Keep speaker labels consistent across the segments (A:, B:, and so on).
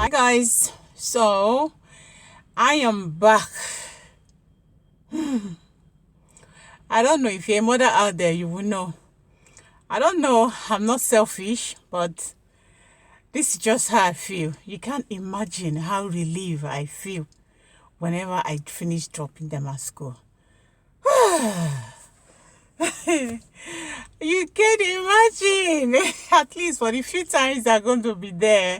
A: Hi guys, so I am back. I don't know if you're a mother out there, you will know. I don't know, I'm not selfish, but this is just how I feel. You can't imagine how relieved I feel whenever I finish dropping them at school. You can't imagine. At least for the few times they're going to be there,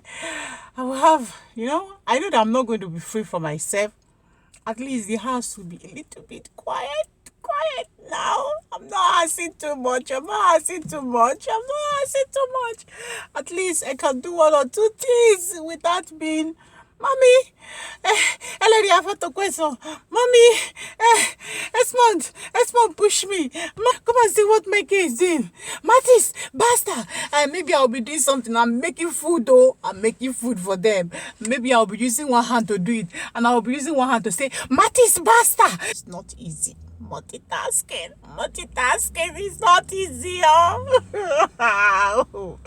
A: I will have, I know that I'm not going to be free for myself. At least the house will be a little bit quiet now. I'm not asking too much. At least I can do one or two things without being, Mommy, Ellery, I have a question. Mommy, Esmond, push me. Come and see what Mikey is doing. Mattis, basta. Maybe I'll be doing something. I'm making food, though. I'm making food for them. Maybe I'll be using one hand to do it, and I'll be using one hand to say, Mattis, basta. It's not easy. Multitasking is not easy, oh.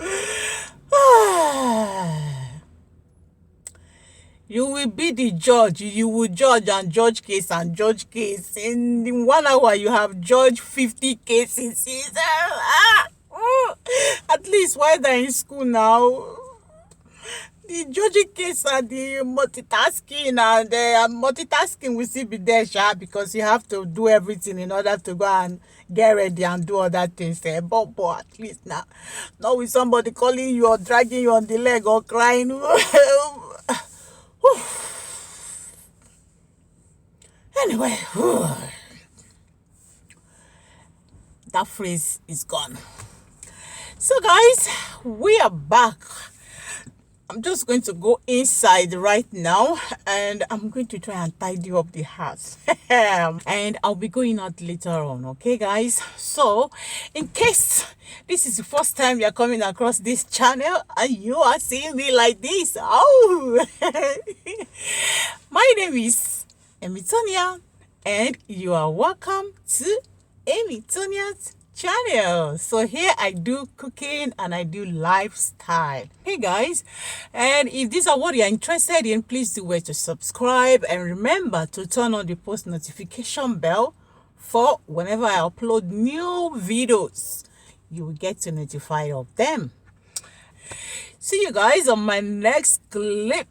A: You will be the judge. You will judge and judge case and judge case. In 1 hour, you have judged 50 cases. At least while they're in school now, the judging case and the multitasking will still be there, because you have to do everything in order to go and get ready and do other things. But at least now, not with somebody calling you or dragging you on the leg or crying. Anyway, that phrase is gone. So guys, we are back. I'm just going to go inside right now, and I'm going to try and tidy up the house. And I'll be going out later on, okay guys? So in case this is the first time you're coming across this channel and you are seeing me like this, my name is Amy Thonia, and you are welcome to Amy Thonia's channel. So here I do cooking and I do lifestyle. Hey guys, and if these are what you're interested in, please do wait to subscribe, and remember to turn on the post notification bell for whenever I upload new videos, you will get to notified of them. See you guys on my next clip.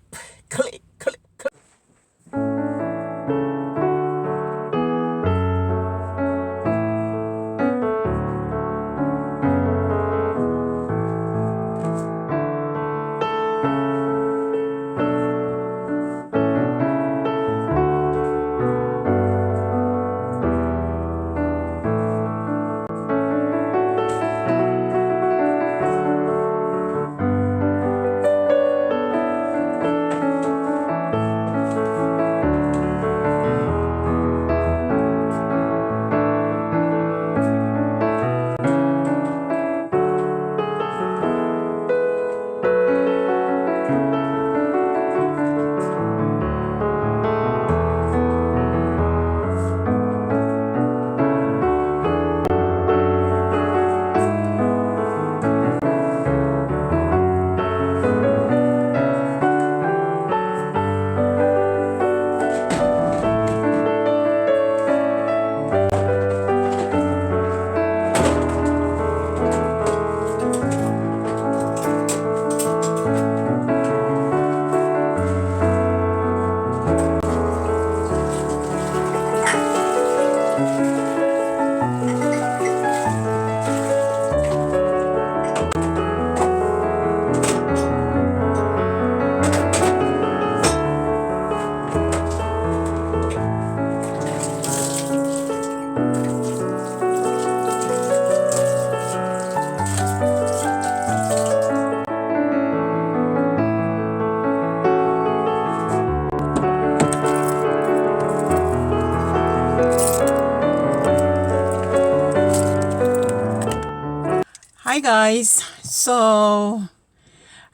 A: Hi guys, so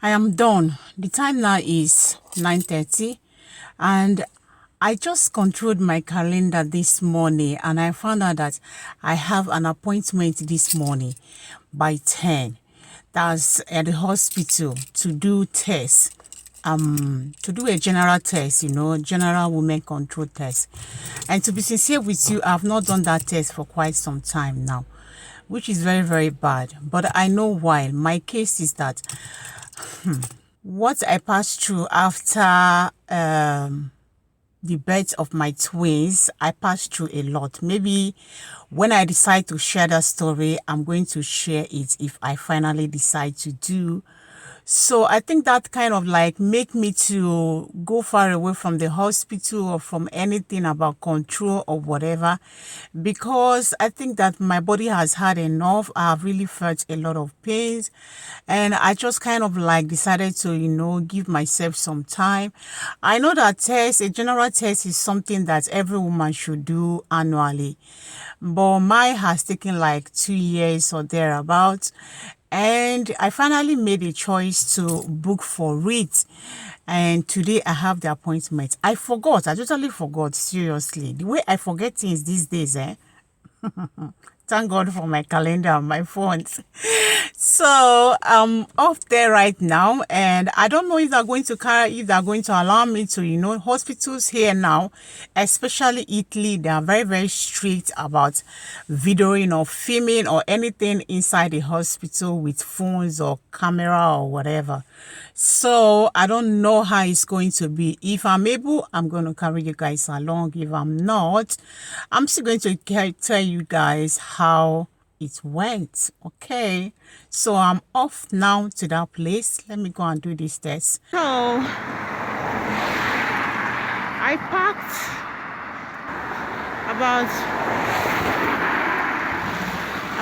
A: I am done. The time now is 9:30, and I just controlled my calendar this morning, and I found out that I have an appointment this morning by 10. That's at the hospital to do tests. to do a general test, you know, general women control test. And to be sincere with you, I've not done that test for quite some time now, which is very, very bad. But I know why. My case is that what I passed through after the birth of my twins, I passed through a lot. Maybe when I decide to share that story, I'm going to share it if I finally decide to do. So I think that kind of like make me to go far away from the hospital or from anything about control or whatever, because I think that my body has had enough. I've really felt a lot of pains, and I just kind of like decided to, you know, give myself some time. I know that a general test is something that every woman should do annually, but mine has taken like 2 years or thereabouts. And I finally made a choice to book for it. And today I have the appointment. I totally forgot, seriously. The way I forget things these days, Thank God for my calendar on my phone. So I'm off there right now, and I don't know if they're going to allow me to, you know, hospitals here now, especially Italy, they are very, very strict about videoing or filming or anything inside the hospital with phones or camera or whatever. So I don't know how it's going to be. If I'm able, I'm going to carry you guys along. If I'm not, I'm still going to tell you guys how it went. Okay, so I'm off now to that place. Let me go and do this test. So I parked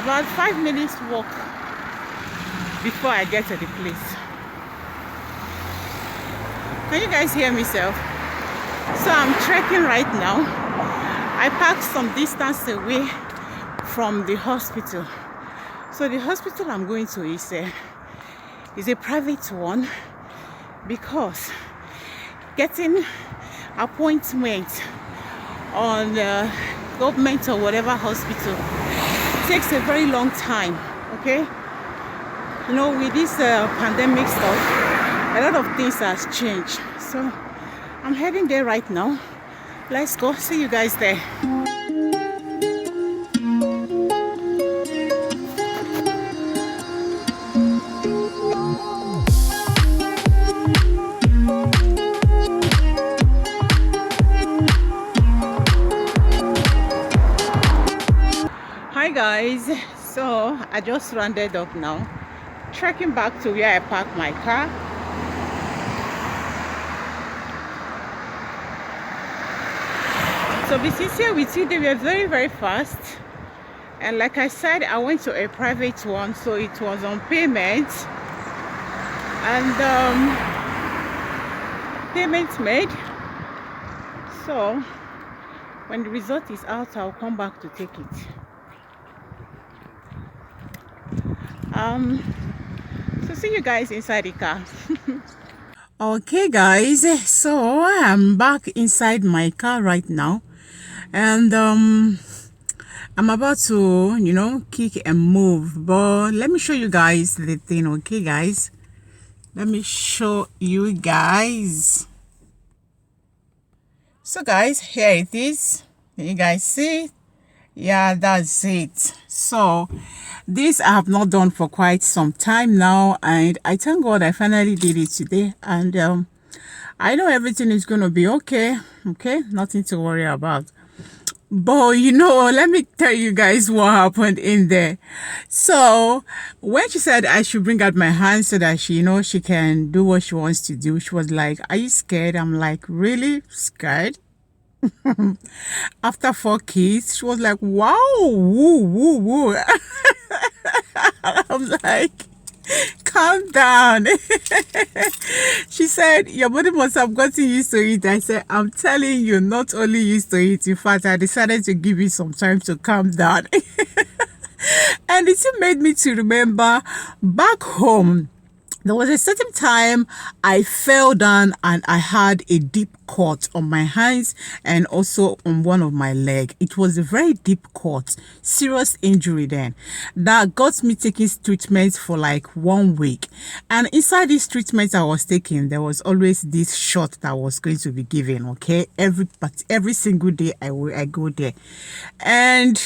A: about 5 minutes walk before I get to the place. Can you guys hear me, self? So I'm trekking right now. I parked some distance away from the hospital. So the hospital I'm going to is a private one, because getting appointment on government or whatever hospital takes a very long time. Okay, you know, with this pandemic stuff, a lot of things has changed. So I'm heading there right now. Let's go. See you guys there. Hi guys, so I just rounded up now, trekking back to where I parked my car. So be sincere with you, they were very, very fast. And like I said, I went to a private one, so it was on payment. And payment made. So when the result is out, I'll come back to take it. So see you guys inside the car. Okay guys, so I'm back inside my car right now, and I'm about to, you know, kick and move. But let me show you guys the thing. Okay guys, let me show you guys. So guys, here it is. Can you guys see? Yeah, that's it. So this I have not done for quite some time now, and I thank God I finally did it today. And I know everything is going to be okay. Okay, nothing to worry about. But you know, let me tell you guys what happened in there. So when she said I should bring out my hand so that she, you know, she can do what she wants to do, she was like, "Are you scared?" I'm like, "Really scared?" After 4 kids, she was like, "Wow, woo, woo, woo." I'm like, "Calm down." She said, "Your body must have gotten used to it." I said, "I'm telling you, not only used to it. In fact, I decided to give you some time to calm down." And it made me to remember back home There was a certain time I fell down and I had a deep cut on my hands and also on one of my leg. It was a very deep cut, serious injury then. That got me taking treatments for like 1 week. And inside this treatment I was taking, there was always this shot that was going to be given, okay? Every single day I go there. And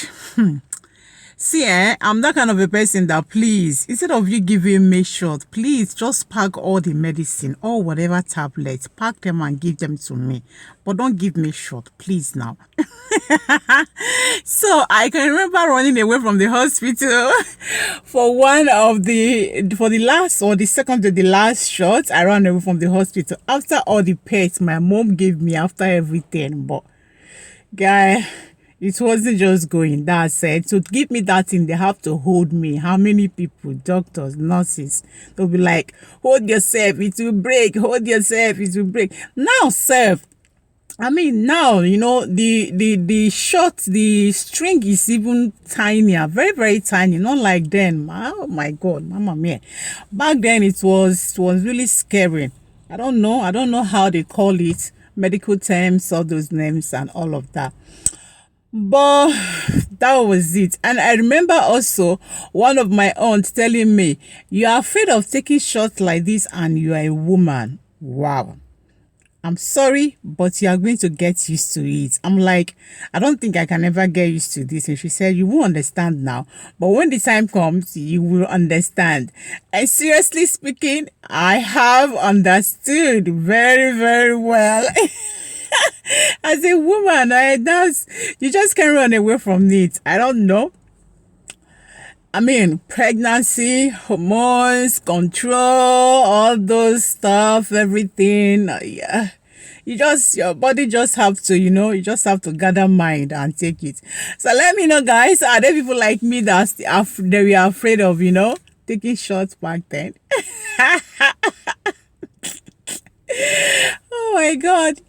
A: see, I'm that kind of a person that, please, instead of you giving me shot, please just pack all the medicine or whatever tablets, pack them and give them to me. But don't give me shot, please now. So I can remember running away from the hospital for the last or the second to the last shot. I ran away from the hospital after all the pets my mom gave me after everything. But guy, it wasn't just going. That said, to give me that thing, they have to hold me. How many people, doctors, nurses, they'll be like, hold yourself, it will break, hold yourself, it will break. Now, self, I mean, now, you know, the short, the string is even tinier, very, very tiny, not like then. Oh my God, mama mia. Back then, it was really scary. I don't know how they call it, medical terms, all those names and all of that. But that was it. And I remember also one of my aunts telling me, you are afraid of taking shots like this and you are a woman. Wow. I'm sorry, but you are going to get used to it. I'm like, I don't think I can ever get used to this. And she said, you won't understand now. But when the time comes, you will understand. And seriously speaking, I have understood very, very well. As a woman, you just can't run away from it. I don't know. I mean, pregnancy, hormones, control, all those stuff, everything. Yeah. Your body just have to, you just have to gather mind and take it. So let me know, guys, are there people like me that they were afraid of, taking shots back then? Oh my God.